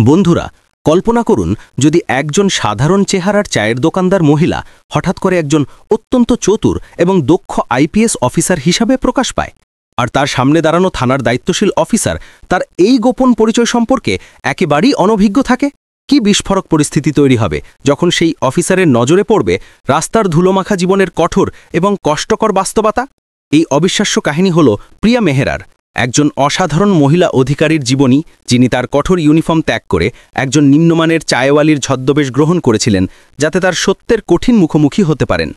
বন্ধুরা, কল্পনা করুন যদি একজন সাধারণ চেহারার চায়ের দোকানদার মহিলা হঠাৎ করে একজন অত্যন্ত চতুর এবং দক্ষ আইপিএস অফিসার হিসাবে প্রকাশ পায়, আর তার সামনে দাঁড়ানো থানার দায়িত্বশীল অফিসার তার এই গোপন পরিচয় সম্পর্কে একেবারেই অনভিজ্ঞ থাকে। কি বিস্ফোরক পরিস্থিতি তৈরি হবে যখন সেই অফিসারের নজরে পড়বে রাস্তার ধুলোমাখা জীবনের কঠোর এবং কষ্টকর বাস্তবতা। এই অবিশ্বাস্য কাহিনী হল প্রিয়া মেহরার, একজন অসাধারণ মহিলা অধিকারীর জীবনী, যিনি তার কঠোর ইউনিফর্ম ত্যাগ করে একজন নিম্নমানের চায়ওয়ালির ছদ্মবেশ গ্রহণ করেছিলেন যাতে তার সত্যের কঠিন মুখোমুখি হতে পারেন।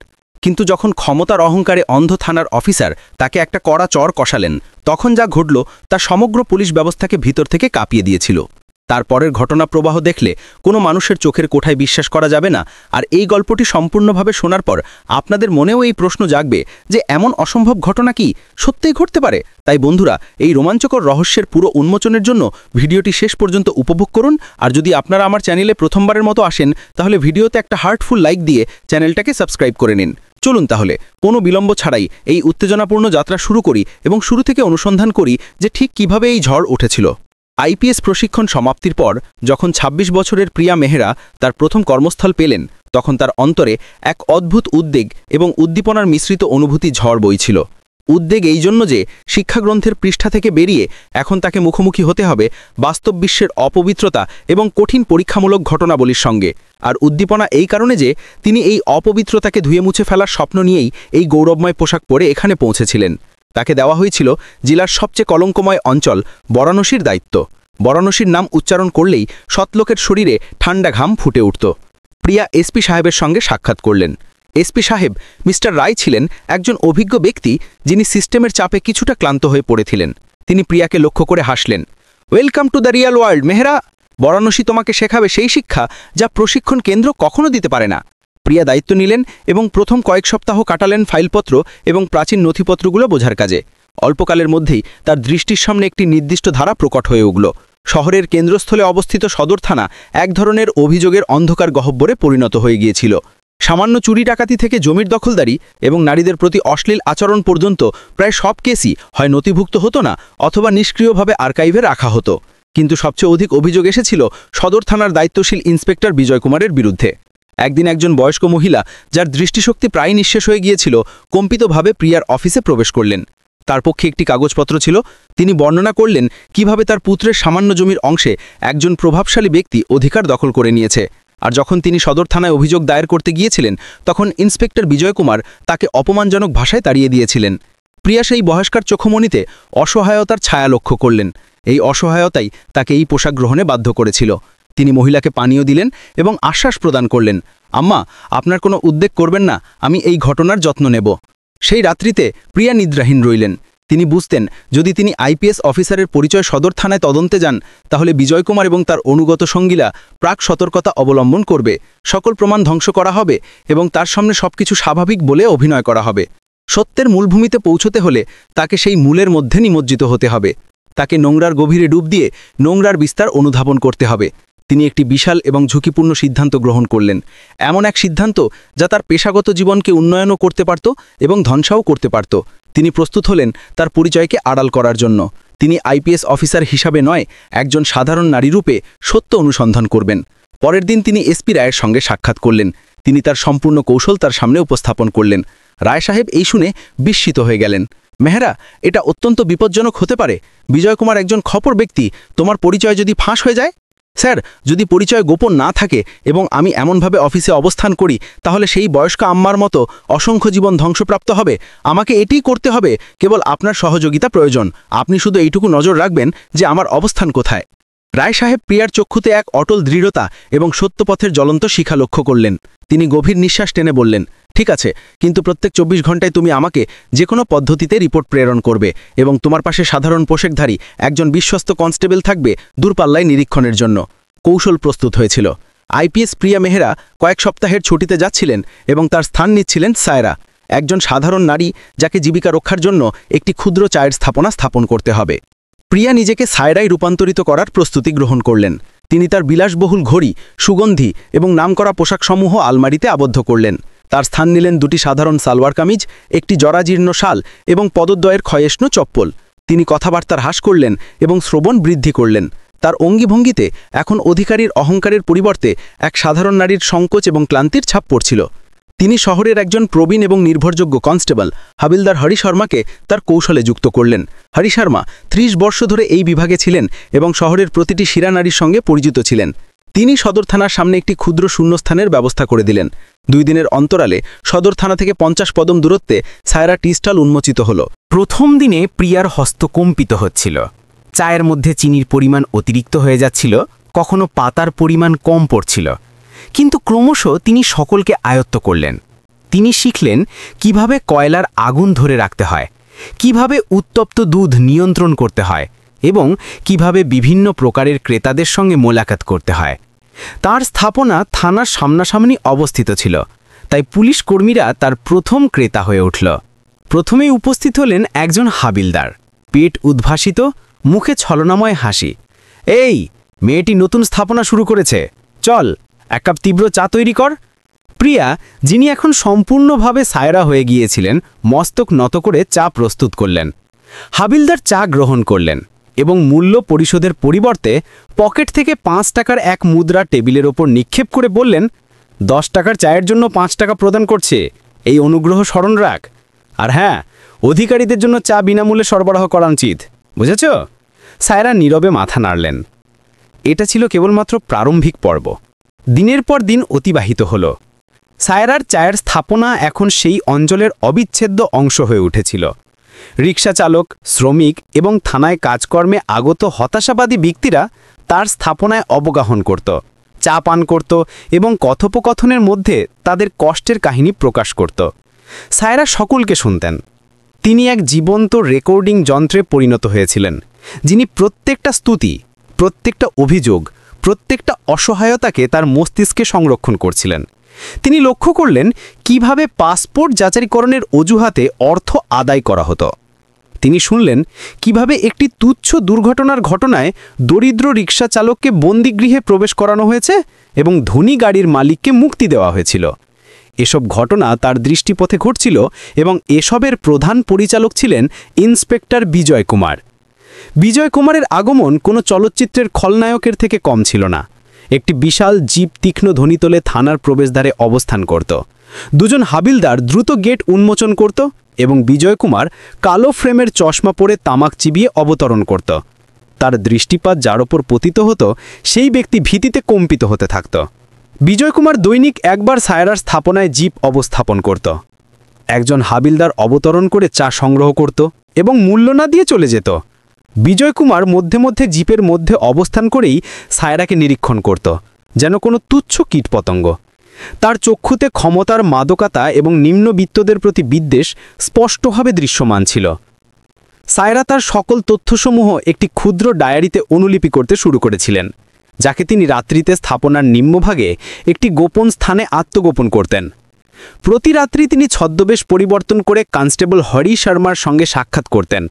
কিন্তু যখন ক্ষমতার অহংকারে অন্ধ থানার অফিসার তাকে একটা কড়া চর কষালেন, তখন যা ঘটল তা সমগ্র পুলিশ ব্যবস্থাকে ভিতর থেকে কাঁপিয়ে দিয়েছিল। তারপরের ঘটনা প্রবাহ দেখলে কোনো মানুষের চোখের কোঠায় বিশ্বাস করা যাবে না। আর এই গল্পটি সম্পূর্ণভাবে শোনার পর আপনাদের মনেও এই প্রশ্ন জাগবে যে এমন অসম্ভব ঘটনা কি সত্যিই ঘটতে পারে। তাই বন্ধুরা, এই রোমাঞ্চকর রহস্যের পুরো উন্মোচনের জন্য ভিডিওটি শেষ পর্যন্ত উপভোগ করুন। আর যদি আপনারা আমার চ্যানেলে প্রথমবারের মতো আসেন, তাহলে ভিডিওতে একটা হার্টফুল লাইক দিয়ে চ্যানেলটাকে সাবস্ক্রাইব করে নিন। চলুন তাহলে কোনো বিলম্ব ছাড়াই এই উত্তেজনাপূর্ণ যাত্রা শুরু করি এবং শুরু থেকে অনুসন্ধান করি যে ঠিক কিভাবে এই ঝড় উঠেছিল। আইপিএস প্রশিক্ষণ সমাপ্তির পর যখন ২৬ বছরের প্রিয়া মেহরা তার প্রথম কর্মস্থল পেলেন, তখন তার অন্তরে এক অদ্ভুত উদ্বেগ এবং উদ্দীপনার মিশ্রিত অনুভূতি ঝড় বইছিল। উদ্বেগ এই জন্য যে শিক্ষাগ্রন্থের পৃষ্ঠা থেকে বেরিয়ে এখন তাকে মুখোমুখি হতে হবে বাস্তব বিশ্বের অপবিত্রতা এবং কঠিন পরীক্ষামূলক ঘটনাবলীর সঙ্গে। আর উদ্দীপনা এই কারণে যে তিনি এই অপবিত্রতাকে ধুয়ে মুছে ফেলার স্বপ্ন নিয়েই এই গৌরবময় পোশাক পরে এখানে পৌঁছেছিলেন। তাকে দেওয়া হয়েছিল জেলার সবচেয়ে কলঙ্কময় অঞ্চল বারাণসীর দায়িত্ব। বারাণসীর নাম উচ্চারণ করলেই শতলোকের শরীরে ঠান্ডা ঘাম ফুটে উঠত। প্রিয়া এসপি সাহেবের সঙ্গে সাক্ষাৎ করলেন। এসপি সাহেব মিস্টার রায় ছিলেন একজন অভিজ্ঞ ব্যক্তি, যিনি সিস্টেমের চাপে কিছুটা ক্লান্ত হয়ে পড়েছিলেন। তিনি প্রিয়াকে লক্ষ্য করে হাসলেন। Welcome to the Real world Mehra. Varanasi তোমাকে শেখাবে সেই শিক্ষা যা প্রশিক্ষণ কেন্দ্র কখনো দিতে পারে না। প্রিয়া দায়িত্ব নিলেন এবং প্রথম কয়েক সপ্তাহ কাটালেন ফাইলপত্র এবং প্রাচীন নথিপত্রগুলো বোঝার কাজে। অল্পকালের মধ্যেই তার দৃষ্টির সামনে একটি নির্দিষ্ট ধারা প্রকট হয়ে উঠল। শহরের কেন্দ্রস্থলে অবস্থিত সদর থানা এক ধরনের অভিযোগের অন্ধকার গহ্বরে পরিণত হয়ে গিয়েছিল। সামান্য চুরি ডাকাতি থেকে জমির দখলদারি এবং নারীদের প্রতি অশ্লীল আচরণ পর্যন্ত প্রায় সব কেসই হয় নথিভুক্ত হতো না অথবা নিষ্ক্রিয়ভাবে আর্কাইভে রাখা হতো। কিন্তু সবচেয়ে অধিক অভিযোগ এসেছিল সদর থানার দায়িত্বশীল ইন্সপেক্টর বিজয় কুমারের বিরুদ্ধে। একদিন একজন বয়স্ক মহিলা, যার দৃষ্টিশক্তি প্রায় নিঃশেষ হয়ে গিয়েছিল, কম্পিতভাবে প্রিয়ার অফিসে প্রবেশ করলেন। তার পক্ষে একটি কাগজপত্র ছিল। তিনি বর্ণনা করলেন কিভাবে তার পুত্রের সামান্য জমির অংশে একজন প্রভাবশালী ব্যক্তি অধিকার দখল করে নিয়েছে। আর যখন তিনি সদর থানায় অভিযোগ দায়ের করতে গিয়েছিলেন, তখন ইন্সপেক্টর বিজয় কুমার তাকে অপমানজনক ভাষায় তাড়িয়ে দিয়েছিলেন। প্রিয়া সেই বয়স্কার চোখমণিতে অসহায়তার ছায়া লক্ষ্য করলেন। এই অসহায়তাই তাকে এই পোশাক গ্রহণে বাধ্য করেছিল। তিনি মহিলাকে পানীয় দিলেন এবং আশ্বাস প্রদান করলেন, আম্মা, আপনার কোনো উদ্বেগ করবেন না, আমি এই ঘটনার যত্ন নেব। সেই রাত্রিতে প্রিয়া নিদ্রাহীন রইলেন। তিনি বুঝতেন যদি তিনি আইপিএস অফিসারের পরিচয় সদর থানায় তদন্তে যান, তাহলে বিজয় কুমার এবং তার অনুগত সঙ্গীরা প্রাক সতর্কতা অবলম্বন করবে। সকল প্রমাণ ধ্বংস করা হবে এবং তার সামনে সবকিছু স্বাভাবিক বলে অভিনয় করা হবে। সত্যের মূলভূমিতে পৌঁছতে হলে তাকে সেই মূলের মধ্যে নিমজ্জিত হতে হবে। তাকে নোংরার গভীরে ডুব দিয়ে নোংরার বিস্তার অনুধাবন করতে হবে। তিনি একটি বিশাল এবং ঝুঁকিপূর্ণ সিদ্ধান্ত গ্রহণ করলেন। এমন এক সিদ্ধান্ত যা তার পেশাগত জীবনকে উন্নয়নও করতে পারত এবং ধ্বংসাও করতে পারত। তিনি প্রস্তুত হলেন তার পরিচয়কে আড়াল করার জন্য। তিনি আইপিএস অফিসার হিসাবে নয়, একজন সাধারণ নারী রূপে সত্য অনুসন্ধান করবেন। পরের দিন তিনি এসপি রায়ের সঙ্গে সাক্ষাৎ করলেন। তিনি তার সম্পূর্ণ কৌশল তার সামনে উপস্থাপন করলেন। রায় সাহেব এই শুনে বিস্মিত হয়ে গেলেন। মেহরা, এটা অত্যন্ত বিপজ্জনক হতে পারে। বিজয় কুমার একজন খপর ব্যক্তি। তোমার পরিচয় যদি ফাঁস হয়ে যায়? স্যার, যদি পরিচয় গোপন না থাকে এবং আমি এমনভাবে অফিসে অবস্থান করি, তাহলে সেই বয়স্ক আম্মার মতো অসংখ্য জীবন ধ্বংসপ্রাপ্ত হবে। আমাকে এটিই করতে হবে। কেবল আপনার সহযোগিতা প্রয়োজন। আপনি শুধু এইটুকু নজর রাখবেন যে আমার অবস্থান কোথায়। রায় সাহেব প্রিয়ার চক্ষুতে এক অটল দৃঢ়তা এবং সত্যপথের জ্বলন্ত শিখা লক্ষ্য করলেন। তিনি গভীর নিঃশ্বাস টেনে বললেন, ঠিক আছে, কিন্তু প্রত্যেক ২৪ ঘন্টায় তুমি আমাকে যে কোনো পদ্ধতিতে রিপোর্ট প্রেরণ করবে এবং তোমার পাশে সাধারণ পোশাকধারী একজন বিশ্বস্ত কনস্টেবল থাকবে দূরপাল্লায় নিরীক্ষণের জন্য। কৌশল প্রস্তুত হয়েছিল। আইপিএস প্রিয়া মেহরা কয়েক সপ্তাহের ছুটিতে যাচ্ছিলেন এবং তার স্থান নিচ্ছিলেন সায়রা, একজন সাধারণ নারী যাকে জীবিকা রক্ষার জন্য একটি ক্ষুদ্র চায়ের স্থাপন করতে হবে। প্রিয়া নিজেকে সায়রায় রূপান্তরিত করার প্রস্তুতি গ্রহণ করলেন। তিনি তার বিলাসবহুল ঘড়ি, সুগন্ধি এবং নামকরা পোশাকসমূহ আলমারিতে আবদ্ধ করলেন। তার স্থান নিলেন দুটি সাধারণ সালোয়ার কামিজ, একটি জরাজীর্ণ শাল এবং পদদ্বয়ের ক্ষয়ষ্ণু চপ্পল। তিনি কথাবার্তার হ্রাস করলেন এবং শ্রবণ বৃদ্ধি করলেন। তার অঙ্গিভঙ্গিতে এখন অধিকারীর অহংকারের পরিবর্তে এক সাধারণ নারীর সংকোচ এবং ক্লান্তির ছাপ পড়ছিল। তিনি শহরের একজন প্রবীণ এবং নির্ভরযোগ্য কনস্টেবল হাবিলদার হরি শর্মাকে তার কৌশলে যুক্ত করলেন। হরি শর্মা ৩০ বর্ষ ধরে এই বিভাগে ছিলেন এবং শহরের প্রতিটি শিরা নারীর সঙ্গে পরিচিত ছিলেন। তিনি সদর থানার সামনে একটি ক্ষুদ্র শূন্যস্থানের ব্যবস্থা করে দিলেন। ২ দিনের অন্তরালে সদর থানা থেকে ৫০ কদম দূরত্বে সায়রা টি স্টল উন্মোচিত হল। প্রথম দিনে প্রিয়ার হস্ত কম্পিত হচ্ছিল। চায়ের মধ্যে চিনির পরিমাণ অতিরিক্ত হয়ে যাচ্ছিল, কখনো পাতার পরিমাণ কম পড়ছিল। কিন্তু ক্রমশ তিনি সকলকে আয়ত্ত করলেন। তিনি শিখলেন কিভাবে কয়লার আগুন ধরে রাখতে হয়, কিভাবে উত্তপ্ত দুধ নিয়ন্ত্রণ করতে হয় এবং কিভাবে বিভিন্ন প্রকারের ক্রেতাদের সঙ্গে মোলাকাত করতে হয়। তার স্থাপনা থানার সামনাসামনি অবস্থিত ছিল, তাই পুলিশ কর্মীরা তার প্রথম ক্রেতা হয়ে উঠল। প্রথমেই উপস্থিত হলেন একজন হাবিলদার, পেট উদ্ভাসিত, মুখে ছলনাময় হাসি। এই মেয়েটি নতুন স্থাপনা শুরু করেছে, চল 1 কাপ তীব্র চা তৈরি কর। প্রিয়া, যিনি এখন সম্পূর্ণভাবে সায়রা হয়ে গিয়েছিলেন, মস্তক নত করে চা প্রস্তুত করলেন। হাবিলদার চা গ্রহণ করলেন এবং মূল্য পরিশোধের পরিবর্তে পকেট থেকে 5 টাকার এক মুদ্রা টেবিলের ওপর নিক্ষেপ করে বললেন, 10 টাকার চায়ের জন্য 5 টাকা প্রদান করছে, এই অনুগ্রহ স্মরণ রাখ। আর হ্যাঁ, অধিকারীদের জন্য চা বিনামূল্যে সরবরাহ করা উচিত, বুঝেছ? সায়রা নীরবে মাথা নাড়লেন। এটা ছিল কেবলমাত্র প্রারম্ভিক পর্ব। দিনের পর দিন অতিবাহিত হল। সায়রার চায়ের স্থাপনা এখন সেই অঞ্চলের অবিচ্ছেদ্য অংশ হয়ে উঠেছিল। রিক্সা চালক, শ্রমিক এবং থানায় কাজকর্মে আগত হতাশাবাদী ব্যক্তিরা তার স্থাপনায় অবগাহন করত, চা পান করত এবং কথোপকথনের মধ্যে তাদের কষ্টের কাহিনী প্রকাশ করত। সায়রা সকলকে শুনতেন। তিনি এক জীবন্ত রেকর্ডিং যন্ত্রে পরিণত হয়েছিলেন, যিনি প্রত্যেকটা স্তুতি, প্রত্যেকটা অভিযোগ, প্রত্যেকটা অসহায়তাকে তার মস্তিষ্কে সংরক্ষণ করছিলেন। তিনি লক্ষ্য করলেন কিভাবে পাসপোর্ট যাচাইকরণের অজুহাতে অর্থ আদায় করা হতো। তিনি শুনলেন কিভাবে একটি তুচ্ছ দুর্ঘটনার ঘটনায় দরিদ্র রিক্সা চালককে বন্দিগৃহে প্রবেশ করানো হয়েছে এবং ধনী গাড়ির মালিককে মুক্তি দেওয়া হয়েছিল। এসব ঘটনা তার দৃষ্টিপথে ঘটছিল এবং এসবের প্রধান পরিচালক ছিলেন ইন্সপেক্টর বিজয় কুমার। বিজয় কুমারের আগমন কোনো চলচ্চিত্রের খলনায়কের থেকে কম ছিল না। একটি বিশাল জিপ তীক্ষ্ণ ধ্বনিতলে থানার প্রবেশদ্বারে অবস্থান করত। 2 জন হাবিলদার দ্রুত গেট উন্মোচন করত এবং বিজয় কুমার কালো ফ্রেমের চশমা পরে তামাক চিবিয়ে অবতরণ করত। তার দৃষ্টিপাত যার ওপর পতিত হতো, সেই ব্যক্তি ভীতিতে কম্পিত হতে থাকত। বিজয় কুমার দৈনিক একবার সায়রার স্থাপনায় জিপ অবস্থাপন করত। একজন হাবিলদার অবতরণ করে চা সংগ্রহ করত এবং মূল্য না দিয়ে চলে যেত। বিজয় কুমার মধ্যে মধ্যে জিপের মধ্যে অবস্থান করেই সায়রাকে নিরীক্ষণ করত, যেন কোনো তুচ্ছ কীটপতঙ্গ। তার চক্ষুতে ক্ষমতার মাদকতা এবং নিম্নবিত্তদের প্রতি বিদ্বেষ স্পষ্টভাবে দৃশ্যমান ছিল। সায়রা তার সকল তথ্যসমূহ একটি ক্ষুদ্র ডায়েরিতে অনুলিপি করতে শুরু করেছিলেন, যাকে তিনি রাত্রিতে স্থাপনার নিম্নভাগে একটি গোপন স্থানে আত্মগোপন করতেন। প্রতি রাত্রি তিনি ছদ্মবেশ পরিবর্তন করে কনস্টেবল হরি শর্মার সঙ্গে সাক্ষাৎ করতেন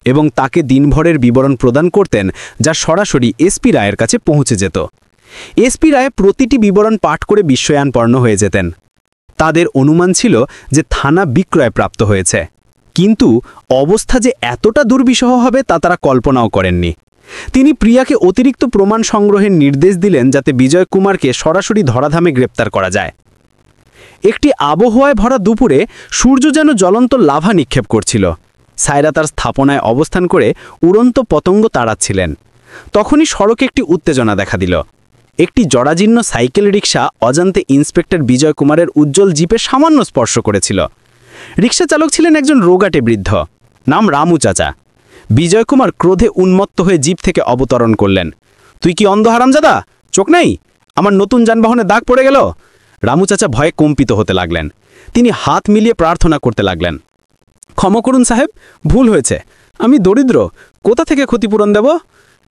এবং তাকে দিনভরের বিবরণ প্রদান করতেন, যা সরাসরি এসপি রায়ের কাছে পৌঁছে যেত। এসপি রায় প্রতিটি বিবরণ পাঠ করে বিস্ময়ানপন্ন হয়ে যেতেন। তাদের অনুমান ছিল যে থানা বিক্রয়প্রাপ্ত হয়েছে, কিন্তু অবস্থা যে এতটা দুর্বিষহ হবে তা তারা কল্পনাও করেননি। তিনি প্রিয়াকে অতিরিক্ত প্রমাণ সংগ্রহের নির্দেশ দিলেন, যাতে বিজয় কুমারকে সরাসরি ধরাধামে গ্রেপ্তার করা যায়। একটি আবহাওয়ায় ভরা দুপুরে সূর্য যেন জ্বলন্ত লাভা নিক্ষেপ করছিল। সায়রা তার স্থাপনায় অবস্থান করে উড়ন্ত পতঙ্গ তাড়াচ্ছিলেন। তখনই সড়কে একটি উত্তেজনা দেখা দিল। একটি জরাজীর্ণ সাইকেল রিক্সা অজান্তে ইন্সপেক্টর বিজয় কুমারের উজ্জ্বল জিপে সামান্য স্পর্শ করেছিল। রিক্সা চালক ছিলেন একজন রোগাটে বৃদ্ধ, নাম রামু চাচা। বিজয় কুমার ক্রোধে উন্মত্ত হয়ে জিপ থেকে অবতরণ করলেন। তুই কি অন্ধ হারামজাদা? চোখ নেই? আমার নতুন যানবাহনে দাগ পড়ে গেল। রামু চাচা ভয়ে কম্পিত হতে লাগলেন। তিনি হাত মিলিয়ে প্রার্থনা করতে লাগলেন, ক্ষমা করুন সাহেব, ভুল হয়েছে, আমি দরিদ্র, কোথা থেকে ক্ষতিপূরণ দেব?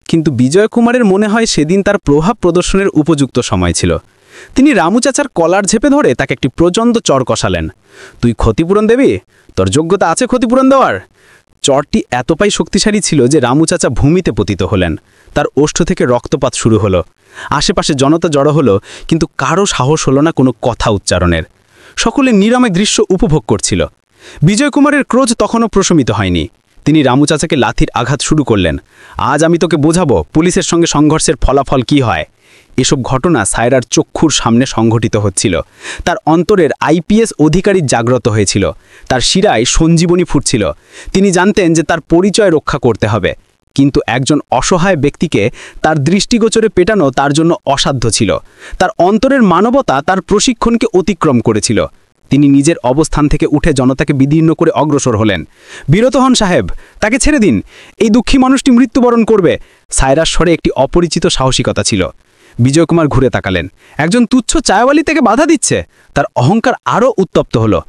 কিন্তু বিজয় কুমারের মনে হয় সেদিন তার প্রভাব প্রদর্শনের উপযুক্ত সময় ছিল। তিনি রামু চাচার কলার ঝেপে ধরে তাকে একটি প্রচণ্ড চর কষালেন। তুই ক্ষতিপূরণ দেবি? তোর যোগ্যতা আছে ক্ষতিপূরণ দেওয়ার? চরটি এতটাই শক্তিশালী ছিল যে রামু চাচা ভূমিতে পতিত হলেন। তার ওষ্ঠ থেকে রক্তপাত শুরু হলো। আশেপাশে জনতা জড়ো হলো, কিন্তু কারো সাহস হলো না কোনো কথা উচ্চারণের। সকলে নীরবে দৃশ্য উপভোগ করছিল। বিজয় কুমারের ক্রোধ তখনও প্রশমিত হয়নি। তিনি রামু চাচাকে লাথির আঘাত শুরু করলেন। আজ আমি তোকে বোঝাবো পুলিশের সঙ্গে সংঘর্ষের ফলাফল কি হয়। এসব ঘটনা সায়রার চক্ষুর সামনে সংঘটিত হচ্ছিল। তার অন্তরের আইপিএস অধিকারী জাগ্রত হয়েছিল। তার শিরায় সঞ্জীবনী ফুটছিল। তিনি জানতেন যে তার পরিচয় রক্ষা করতে হবে, কিন্তু একজন অসহায় ব্যক্তিকে তার দৃষ্টিগোচরে পেটানো তার জন্য অসাধ্য ছিল। তার অন্তরের মানবতা তার প্রশিক্ষণকে অতিক্রম করেছিল। তিনি নিজের অবস্থান থেকে উঠে জনতাকে বিদীর্ণ করে অগ্রসর হলেন। বিরত হন সাহেব, তাকে ছেড়ে দিন, এই দুঃখী মানুষটি মৃত্যুবরণ করবে। সায়রার স্বরে একটি অপরিচিত সাহসিকতা ছিল। বিজয় কুমার ঘুরে তাকালেন। একজন তুচ্ছ চায়ওয়ালি থেকে বাধা দিচ্ছে। তার অহংকার আরও উত্তপ্ত হলো।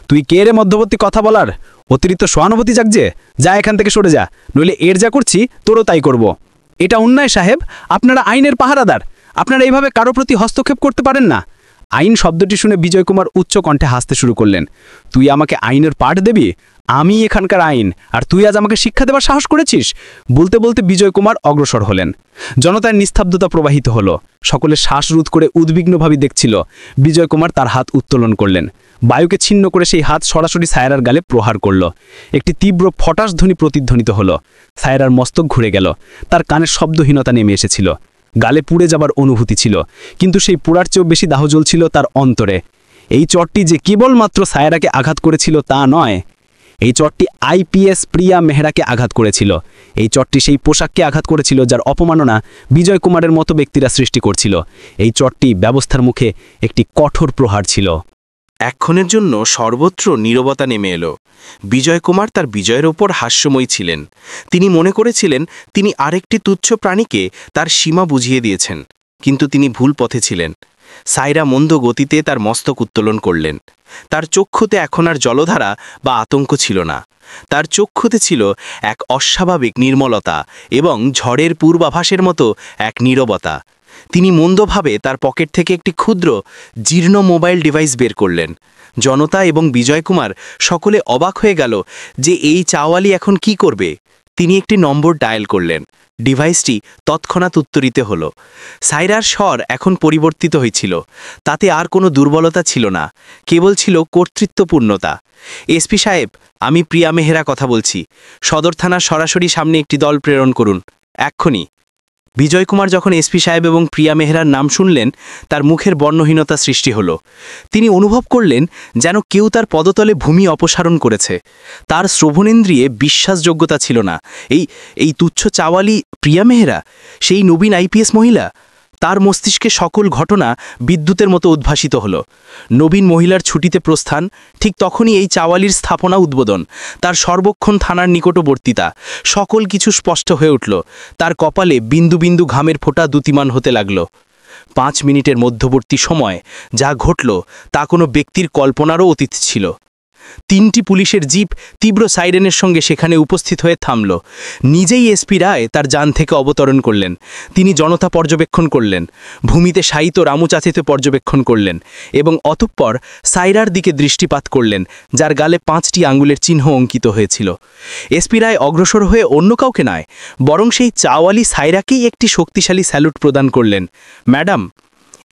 তুই কে রে মধ্যবর্তী কথা বলার? অতিরিক্ত সহানুভূতি জাগছে? যা এখান থেকে সরে যা, নইলে এর যা করছি তোরও তাই করব। এটা অন্যায় সাহেব, আপনারা আইনের পাহারাদার, আপনারা এইভাবে কারো প্রতি হস্তক্ষেপ করতে পারেন না। আইন শব্দটি শুনে বিজয় কুমার উচ্চ কণ্ঠে হাসতে শুরু করলেন। তুই আমাকে আইনের পাঠ দেবি? আমি এখানকার আইন, আর তুই আজ আমাকে শিক্ষা দেওয়ার সাহস করেছিস? বলতে বলতে বিজয় কুমার অগ্রসর হলেন। জনতার নিস্তব্ধতা প্রবাহিত হলো। সকলে শ্বাসরোধ করে উদ্বিগ্নভাবে দেখছিল। বিজয় কুমার তার হাত উত্তোলন করলেন। বায়ুকে ছিন্ন করে সেই হাত সরাসরি সায়রার গালে প্রহার করল। একটি তীব্র ফটাস ধ্বনি প্রতিধ্বনিত হলো। সায়রার মস্তক ঘুরে গেল। তার কানের শব্দহীনতা নেমে এসেছিল। গালে পুড়ে যাবার অনুভূতি ছিল, কিন্তু সেই পোড়ার চেয়েও বেশি দাহ জ্বলছিল তার অন্তরে। এই চটটি যে কেবলমাত্র সায়রাকে আঘাত করেছিল তা নয়, এই চটটি আইপিএস প্রিয়া মেহরাকে আঘাত করেছিল। এই চটটি সেই পোশাককে আঘাত করেছিল যার অপমাননা বিজয় কুমারের মতো ব্যক্তিরা সৃষ্টি করছিল। এই চটটি ব্যবস্থার মুখে একটি কঠোর প্রহার ছিল। এক্ষণের জন্য সর্বত্র নীরবতা নেমে এলো। বিজয় কুমার তার বিজয়ের ওপর হাস্যময়ী ছিলেন। তিনি মনে করেছিলেন তিনি আরেকটি তুচ্ছ প্রাণীকে তার সীমা বুঝিয়ে দিয়েছেন, কিন্তু তিনি ভুল পথে ছিলেন। সায়রা মন্দ গতিতে তার মস্তক উত্তোলন করলেন। তার চক্ষুতে এখন আর জলধারা বা আতঙ্ক ছিল না। তার চক্ষুতে ছিল এক অস্বাভাবিক নির্মলতা এবং ঝড়ের পূর্বাভাসের মতো এক নীরবতা। তিনি মন্দভাবে তার পকেট থেকে একটি ক্ষুদ্র জীর্ণ মোবাইল ডিভাইস বের করলেন। জনতা এবং বিজয় কুমার সকলে অবাক হয়ে গেল যে এই চাওয়ালি এখন কি করবে। তিনি একটি নম্বর ডায়াল করলেন। ডিভাইসটি তৎক্ষণাৎ উত্তরিত হল। সায়রার স্বর এখন পরিবর্তিত হয়েছিল। তাতে আর কোনো দুর্বলতা ছিল না, কেবল ছিল কর্তৃত্বপূর্ণতা। এসপি সাহেব, আমি প্রিয়া মেহরা কথা বলছি। সদর থানার সরাসরি সামনে একটি দল প্রেরণ করুন, এক্ষুনি। বিজয় কুমার যখন এসপি সাহেব এবং প্রিয়া মেহরার নাম শুনলেন, তার মুখের বর্ণহীনতা সৃষ্টি হলো। তিনি অনুভব করলেন যেন কেউ তার পদতলে ভূমি অপসারণ করেছে। তার শ্রবণেন্দ্রিয়ে বিশ্বাসযোগ্যতা ছিল না। এই তুচ্ছ চাওয়ালি প্রিয়া মেহরা, সেই নবীন আইপিএস মহিলা। তার মস্তিষ্কে সকল ঘটনা বিদ্যুতের মতো উদ্ভাসিত হলো। নবীন মহিলার ছুটিতে প্রস্থান, ঠিক তখনই এই চাওয়ালির স্থাপনা উদ্বোধন, তার সর্বক্ষণ থানার নিকটবর্তিতা, সকল কিছু স্পষ্ট হয়ে উঠল। তার কপালে বিন্দু বিন্দু ঘামের ফোঁটা দ্যুতিমান হতে লাগল। 5 মিনিটের মধ্যবর্তী সময় যা ঘটল তা কোনো ব্যক্তির কল্পনারও অতীত ছিল। 3টি পুলিশের জিপ তীব্র সাইরেনের সঙ্গে সেখানে উপস্থিত হয়ে থামল। নিজেই এসপি রায় তার যান থেকে অবতরণ করলেন। তিনি জনতা পর্যবেক্ষণ করলেন, ভূমিতে শায়িত রামু চাচিতে পর্যবেক্ষণ করলেন এবং অতঃপর সায়রার দিকে দৃষ্টিপাত করলেন, যার গালে 5টি আঙ্গুলের চিহ্ন অঙ্কিত হয়েছিল। এসপি রায় অগ্রসর হয়ে অন্য কাউকে নয়, বরং সেই চাওয়ালি সায়রাকেই একটি শক্তিশালী স্যালুট প্রদান করলেন। ম্যাডাম,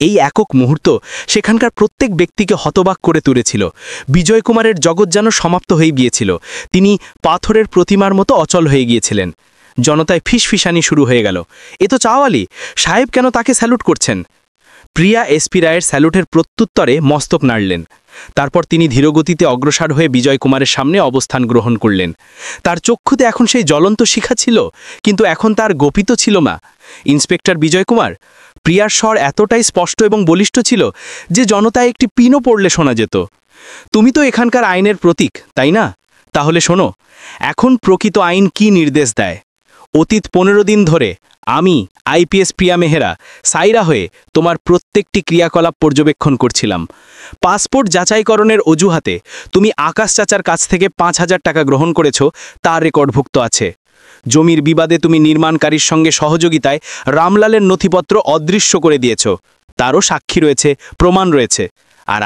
এই একক মুহূর্ত সেখানকার প্রত্যেক ব্যক্তিকে হতবাক করে তুলেছিল। বিজয় কুমারের জগৎ যেন সমাপ্ত হয়ে গিয়েছিল। তিনি পাথরের প্রতিমার মতো অচল হয়ে গিয়েছিলেন। জনতায় ফিসফিসানি শুরু হয়ে গেল। এ তো চাওয়ালি সাহেব, কেন তাকে স্যালুট করছেন? প্রিয়া এসপি রায়ের স্যালুটের প্রত্যুত্তরে মস্তক নাড়লেন। তারপর তিনি ধীরগতিতে অগ্রসর হয়ে বিজয় কুমারের সামনে অবস্থান গ্রহণ করলেন। তার চক্ষুতে এখন সেই জ্বলন্ত শিখা ছিল, কিন্তু এখন তার গোপিত ছিল না। ইন্সপেক্টর বিজয় কুমার, প্রিয়ার স্বর এতটাই স্পষ্ট এবং বলিষ্ঠ ছিল যে জনতায় একটি পিনও পড়লে শোনা যেত। তুমি তো এখানকার আইনের প্রতীক, তাই না? তাহলে শোনো, এখন প্রকৃত আইন কি নির্দেশ দেয়। অতীত 15 দিন ধরে আমি আইপিএস প্রিয়া মেহরা সায়রা হয়ে তোমার প্রত্যেকটি ক্রিয়াকলাপ পর্যবেক্ষণ করছিলাম। পাসপোর্ট যাচাইকরণের অজুহাতে তুমি আকাশ চাচার কাছ থেকে 5,000 টাকা গ্রহণ করেছ, তার রেকর্ডভুক্ত আছে। জমির বিবাদে তুমি নির্মাণকারীর সঙ্গে সহযোগিতায় রামলালের নথিপত্র অদৃশ্য করে দিয়েছ, তারও সাক্ষী রয়েছে, প্রমাণ রয়েছে। আর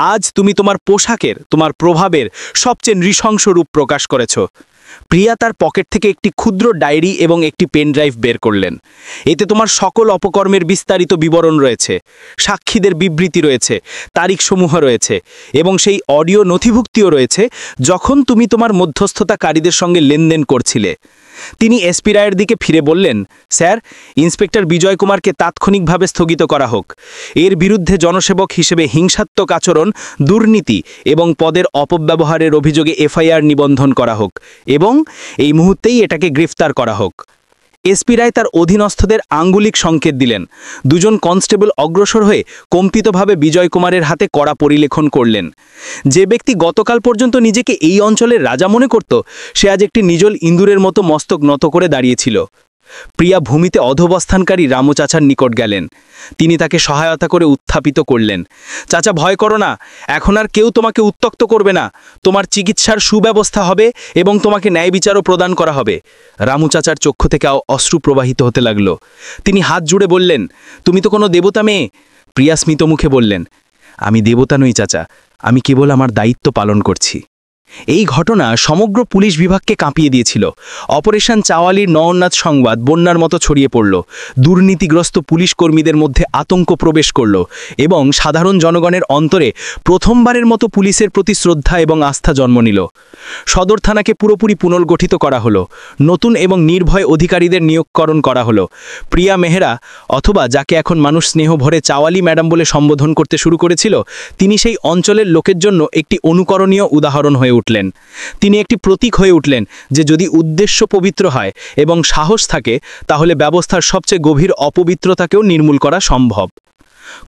আজ তুমি তোমার পোশাকের, তোমার প্রভাবের সবচেয়ে নৃশংস রূপ প্রকাশ করেছ। প্রিয়া তার পকেট থেকে একটি ক্ষুদ্র ডায়েরি এবং একটি পেন ড্রাইভ বের করলেন। এতে তোমার সকল অপকর্মের বিস্তারিত বিবরণ রয়েছে, সাক্ষীদের বিবৃতি রয়েছে, তারিখসমূহ রয়েছে এবং সেই অডিও নথিভুক্তিও রয়েছে যখন তুমি তোমার মধ্যস্থতাকারীদের সঙ্গে লেনদেন করছিলে। তিনি এসপি রায়ের দিকে ফিরে বললেন, স্যার, ইন্সপেক্টর বিজয় কুমারকে তাৎক্ষণিকভাবে স্থগিত করা হোক। এর বিরুদ্ধে জনসেবক হিসেবে হিংসাত্মক আচরণ, দুর্নীতি এবং পদের অপব্যবহারের অভিযোগে এফআইআর নিবন্ধন করা হোক এবং এই মুহূর্তেই এটাকে গ্রেফতার করা হোক। এসপি রায় তার অধীনস্থদের আঙ্গুলিক সংকেত দিলেন। দুজন কনস্টেবল অগ্রসর হয়ে কম্পিতভাবে বিজয় কুমারের হাতে কড়া পরিলেখন করলেন। যে ব্যক্তি গতকাল পর্যন্ত নিজেকে এই অঞ্চলের রাজা মনে করত, সে আজ একটি নিজল ইঁদুরের মতো মস্তক নত করে দাঁড়িয়েছিল। প্রিয়া ভূমিতে অধবস্থানকারী রামু চাচার নিকট গেলেন। তিনি তাকে সহায়তা করে উত্থাপিত করলেন। চাচা, ভয় করো না, এখন আর কেউ তোমাকে উত্ত্যক্ত করবে না। তোমার চিকিৎসার সুব্যবস্থা হবে এবং তোমাকে ন্যায় বিচারও প্রদান করা হবে। রামু চাচার চক্ষু থেকে অশ্রু প্রবাহিত হতে লাগল। তিনি হাত জুড়ে বললেন, তুমি তো কোনো দেবতা মেয়ে। প্রিয়া স্মিত মুখে বললেন, আমি দেবতা নই চাচা, আমি কেবল আমার দায়িত্ব পালন করছি। এই ঘটনা সমগ্র পুলিশ বিভাগকে কাঁপিয়ে দিয়েছিল। অপারেশন চাওয়ালির নওনাথ সংবাদ বন্যার মতো ছড়িয়ে পড়ল। দুর্নীতিগ্রস্ত পুলিশ কর্মীদের মধ্যে আতঙ্ক প্রবেশ করল এবং সাধারণ জনগণের অন্তরে প্রথমবারের মতো পুলিশের প্রতি শ্রদ্ধা এবং আস্থা জন্ম নিল। সদর থানাকে পুরোপুরি পুনর্গঠিত করা হলো। নতুন এবং নির্ভয় অধিকারীদের নিয়োগকরণ করা হলো। প্রিয়া মেহরা, অথবা যাকে এখন মানুষ স্নেহ ভরে চাওয়ালি ম্যাডাম বলে সম্বোধন করতে শুরু করেছিল, তিনি সেই অঞ্চলের লোকের জন্য একটি অনুকরণীয় উদাহরণ হয়ে উঠলেন। তিনি একটি প্রতীক হয়ে উঠলেন যে যদি উদ্দেশ্য পবিত্র হয় এবং সাহস থাকে, তাহলে ব্যবস্থার সবচেয়ে গভীর অপবিত্রতাকেও নির্মূল করা সম্ভব।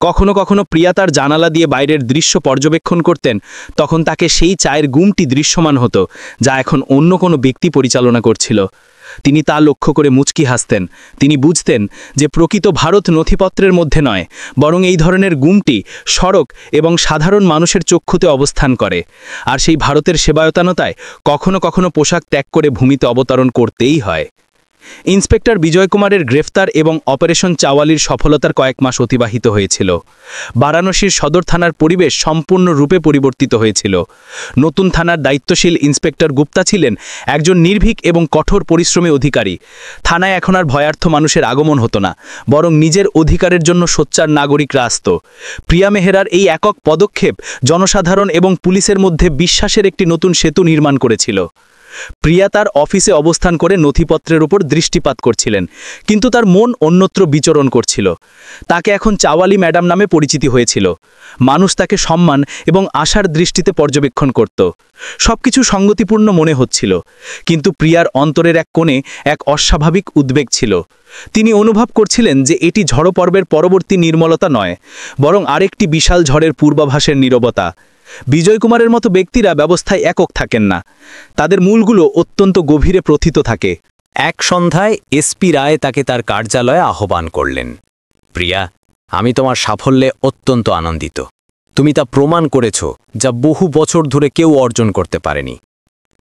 কখনো কখনো প্রিয়া তার জানালা দিয়ে বাইরের দৃশ্য পর্যবেক্ষণ করতেন। তখন তাকে সেই চায়ের গুমটি দৃশ্যমান হতো, যা এখন অন্য কোনো ব্যক্তি পরিচালনা করছিল। তিনি তা লক্ষ্য করে মুচকি হাসতেন। তিনি বুঝতেন যে প্রকৃত ভারত নথিপত্রের মধ্যে নয়, বরং এই ধরনের গুমটি সড়ক এবং সাধারণ মানুষের চক্ষুতে অবস্থান করে। আর সেই ভারতের সেবায়তানতায় কখনো কখনো পোশাক ত্যাগ করে ভূমিতে অবতরণ করতেই হয়। ইন্সপেক্টর বিজয় কুমারের গ্রেফতার এবং অপারেশন চাওয়ালির সফলতার কয়েক মাস অতিবাহিত হয়েছিল। বারাণসীর সদর থানার পরিবেশ সম্পূর্ণরূপে পরিবর্তিত হয়েছিল। নতুন থানার দায়িত্বশীল ইন্সপেক্টর গুপ্তা ছিলেন একজন নির্ভীক এবং কঠোর পরিশ্রমী অধিকারী। থানায় এখন আর ভয়ার্থ মানুষের আগমন হতো না, বরং নিজের অধিকারের জন্য সোচ্চার নাগরিকরা আসত। প্রিয়া মেহরার এই একক পদক্ষেপ জনসাধারণ এবং পুলিশের মধ্যে বিশ্বাসের একটি নতুন সেতু নির্মাণ করেছিল। প্রিয়া তার অফিসে অবস্থান করে নথিপত্রের উপর দৃষ্টিপাত করছিলেন, কিন্তু তার মন অন্যত্র বিচরণ করছিল। তাকে এখন চাওয়ালি ম্যাডাম নামে পরিচিতি হয়েছিল। মানুষ তাকে সম্মান এবং আশার দৃষ্টিতে পর্যবেক্ষণ করত। সবকিছু সঙ্গতিপূর্ণ মনে হচ্ছিল, কিন্তু প্রিয়ার অন্তরের এক কোণে এক অস্বাভাবিক উদ্বেগ ছিল। তিনি অনুভব করছিলেন যে এটি ঝড়ো পর্বের পরবর্তী নির্মলতা নয়, বরং আরেকটি বিশাল ঝড়ের পূর্বাভাসের নীরবতা। বিজয় কুমারের মতো ব্যক্তিরা ব্যবস্থায় একক থাকেন না, তাদের মূলগুলো অত্যন্ত গভীরে প্রথিত থাকে। এক সন্ধ্যায় এসপি রায় তাকে তার কার্যালয়ে আহ্বান করলেন। প্রিয়া, আমি তোমার সাফল্যে অত্যন্ত আনন্দিত। তুমি তা প্রমাণ করেছ, যা বহু বছর ধরে কেউ অর্জন করতে পারেনি।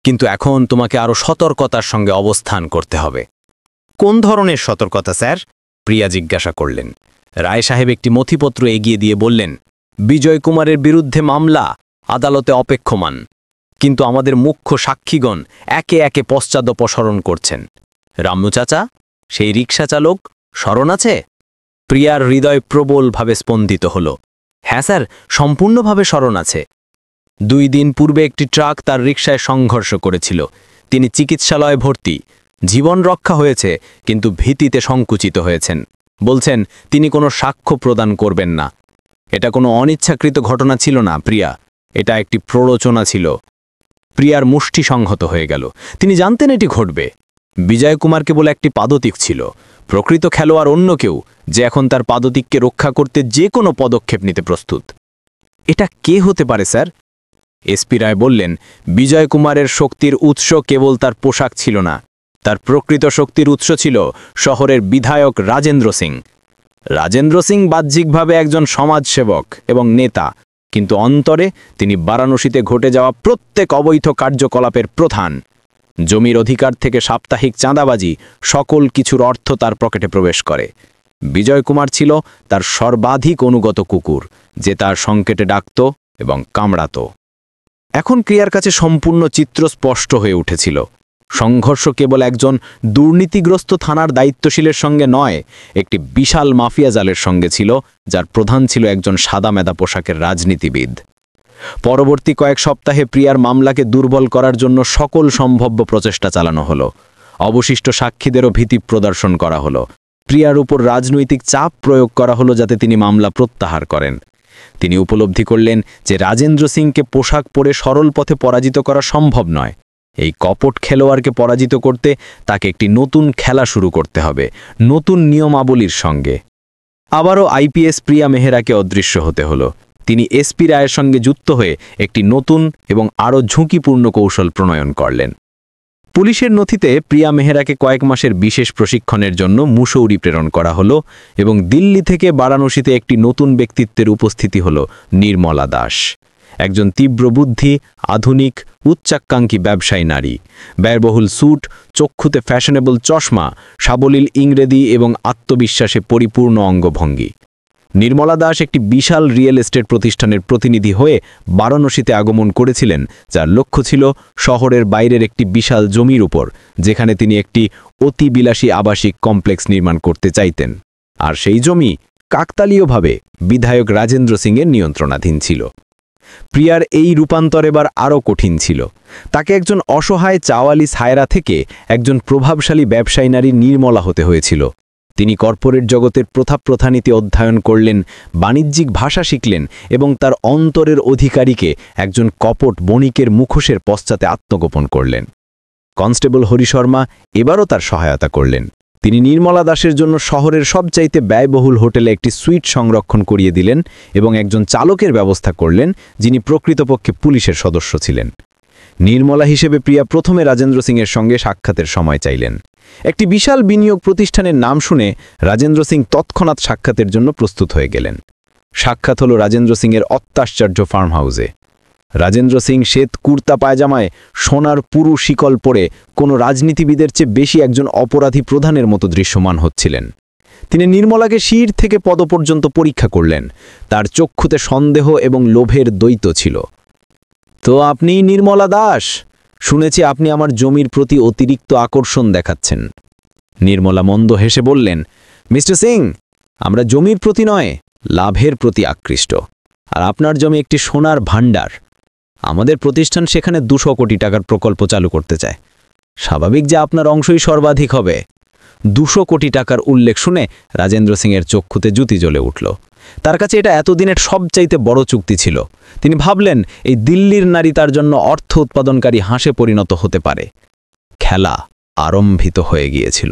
কিন্তু এখন তোমাকে আরও সতর্কতার সঙ্গে অবস্থান করতে হবে। কোন ধরনের সতর্কতা স্যার? প্রিয়া জিজ্ঞাসা করলেন। রায় সাহেব একটি নথিপত্র এগিয়ে দিয়ে বললেন, বিজয় কুমারের বিরুদ্ধে মামলা আদালতে অপেক্ষমান, কিন্তু আমাদের মুখ্য সাক্ষীগণ একে একে পশ্চাদপসরণ করছেন। রামু চাচা, সেই রিকশা চালক, স্মরণ আছে? প্রিয়ার হৃদয় প্রবলভাবে স্পন্দিত হল। হ্যাঁ স্যার, সম্পূর্ণভাবে স্মরণ আছে। 2 দিন পূর্বে একটি ট্রাক তার রিকশায় সংঘর্ষ করেছিল। তিনি চিকিৎসালয়ে ভর্তি। জীবন রক্ষা হয়েছে, কিন্তু ভীতিতে সংকুচিত হয়েছেন। বলছেন তিনি কোনো সাক্ষ্য প্রদান করবেন না। এটা কোনো অনিচ্ছাকৃত ঘটনা ছিল না প্রিয়া, এটা একটি প্ররোচনা ছিল। প্রিয়ার মুষ্টি সংহত হয়ে গেল। তিনি জানতেন এটি ঘটবে। বিজয় কুমার কেবল একটি পাদতিক ছিল, প্রকৃত খেলোয়াড় অন্য কেউ, যে এখন তার পাদতিককে রক্ষা করতে যে কোনো পদক্ষেপ নিতে প্রস্তুত। এটা কে হতে পারে স্যার? এসপি রায় বললেন, বিজয় কুমারের শক্তির উৎস কেবল তার পোশাক ছিল না, তার প্রকৃত শক্তির উৎস ছিল শহরের বিধায়ক রাজেন্দ্র সিং। রাজেন্দ্র সিং বাহ্যিকভাবে একজন সমাজসেবক এবং নেতা, কিন্তু অন্তরে তিনি বারাণসীতে ঘটে যাওয়া প্রত্যেক অবৈধ কার্যকলাপের প্রধান। জমির অধিকার থেকে সাপ্তাহিক চাঁদাবাজি, সকল কিছুর অর্থ তার পকেটে প্রবেশ করে। বিজয় কুমার ছিল তার সর্বাধিক অনুগত কুকুর, যে তার সংকেতে ডাকত এবং কামড়াত। এখন প্রিয়ার কাছে সম্পূর্ণ চিত্র স্পষ্ট হয়ে উঠেছিল। সংঘর্ষ কেবল একজন দুর্নীতিগ্রস্ত থানার দায়িত্বশীলের সঙ্গে নয়, একটি বিশাল মাফিয়া জালের সঙ্গে ছিল, যার প্রধান ছিল একজন সাদামেদা পোশাকের রাজনীতিবিদ। পরবর্তী কয়েক সপ্তাহে প্রিয়ার মামলাকে দুর্বল করার জন্য সকল সম্ভাব্য প্রচেষ্টা চালানো হলো। অবশিষ্ট সাক্ষীদেরও ভীতি প্রদর্শন করা হলো। প্রিয়ার উপর রাজনৈতিক চাপ প্রয়োগ করা হলো যাতে তিনি মামলা প্রত্যাহার করেন। তিনি উপলব্ধি করলেন যে রাজেন্দ্র সিংকে পোশাক পরে সরল পথে পরাজিত করা সম্ভব নয়। এই কপট খেলোয়াড়কে পরাজিত করতে তাকে একটি নতুন খেলা শুরু করতে হবে, নতুন নিয়মাবলীর সঙ্গে। আবারও আইপিএস প্রিয়া মেহরাকে অদৃশ্য হতে হলো। তিনি এসপি রায়ের সঙ্গে যুক্ত হয়ে একটি নতুন এবং আরও ঝুঁকিপূর্ণ কৌশল প্রণয়ন করলেন। পুলিশের নথিতে প্রিয়া মেহরাকে কয়েক মাসের বিশেষ প্রশিক্ষণের জন্য মুসৌরি প্রেরণ করা হলো এবং দিল্লি থেকে বারাণসীতে একটি নতুন ব্যক্তিত্বের উপস্থিতি হল নির্মলা দাস, একজন তীব্র বুদ্ধি, আধুনিক, উচ্চাকাঙ্ক্ষী ব্যবসায়ী নারী। ব্যয়বহুল স্যুট, চক্ষুতে ফ্যাশনেবল চশমা, সাবলীল ইংরেজি এবং আত্মবিশ্বাসে পরিপূর্ণ অঙ্গভঙ্গি। নির্মলা দাস একটি বিশাল রিয়েল এস্টেট প্রতিষ্ঠানের প্রতিনিধি হয়ে বারাণসীতে আগমন করেছিলেন, যার লক্ষ্য ছিল শহরের বাইরের একটি বিশাল জমির উপর, যেখানে তিনি একটি অতি বিলাসী আবাসিক কমপ্লেক্স নির্মাণ করতে চাইতেন। আর সেই জমি কাকতালীয়ভাবে বিধায়ক রাজেন্দ্র সিংয়ের নিয়ন্ত্রণাধীন ছিল। প্রিয়ার এই রূপান্তর এবার আরও কঠিন ছিল। তাকে একজন অসহায় চাওয়ালি সায়রা থেকে একজন প্রভাবশালী ব্যবসায়ী নারী নির্মলা হতে হয়েছিল। তিনি কর্পোরেট জগতের প্রথানীতি অধ্যয়ন করলেন, বাণিজ্যিক ভাষা শিখলেন এবং তার অন্তরের অধিকারীকে একজন কপট বণিকের মুখোশের পশ্চাতে আত্মগোপন করলেন। কনস্টেবল হরি শর্মা এবারও তার সহায়তা করলেন। তিনি নির্মলা দাসের জন্য শহরের সবচাইতে ব্যয়বহুল হোটেলে একটি সুইট সংরক্ষণ করিয়ে দিলেন এবং একজন চালকের ব্যবস্থা করলেন, যিনি প্রকৃতপক্ষে পুলিশের সদস্য ছিলেন। নির্মলা হিসেবে প্রিয়া প্রথমে রাজেন্দ্র সিংয়ের সঙ্গে সাক্ষাতের সময় চাইলেন। একটি বিশাল বিনিয়োগ প্রতিষ্ঠানের নাম শুনে রাজেন্দ্র সিং তৎক্ষণাৎ সাক্ষাতের জন্য প্রস্তুত হয়ে গেলেন। সাক্ষাৎ হল রাজেন্দ্র সিংয়ের অত্যাশ্চর্য ফার্ম হাউসে। রাজেন্দ্র সিং শ্বেত কুর্তা পায়জামায় সোনার পুরু শিকল পরে কোনো রাজনীতিবিদের চেয়ে বেশি একজন অপরাধী প্রধানের মতো দৃশ্যমান হচ্ছিলেন। তিনি নির্মলাকে শির থেকে পদ পর্যন্ত পরীক্ষা করলেন। তার চক্ষুতে সন্দেহ এবং লোভের দ্বৈত ছিল। তো আপনি নির্মলা দাস, শুনেছি আপনি আমার জমির প্রতি অতিরিক্ত আকর্ষণ দেখাচ্ছেন। নির্মলা মন্দ হেসে বললেন, মিস্টার সিং, আমরা জমির প্রতি নয়, লাভের প্রতি আকৃষ্ট। আর আপনার জমি একটি সোনার ভাণ্ডার। আমাদের প্রতিষ্ঠান সেখানে 200 কোটি টাকার প্রকল্প চালু করতে চায়। স্বাভাবিক যে আপনার অংশই সর্বাধিক হবে। 200 কোটি টাকার উল্লেখ শুনে রাজেন্দ্র সিংয়ের চক্ষুতে জুতি জ্বলে উঠল। তার কাছে এটা এতদিনের সবচাইতে বড় চুক্তি ছিল। তিনি ভাবলেন, এই দিল্লির নারী তার জন্য অর্থ উৎপাদনকারী হাঁসে পরিণত হতে পারে। খেলা আরম্ভিত হয়ে গিয়েছিল।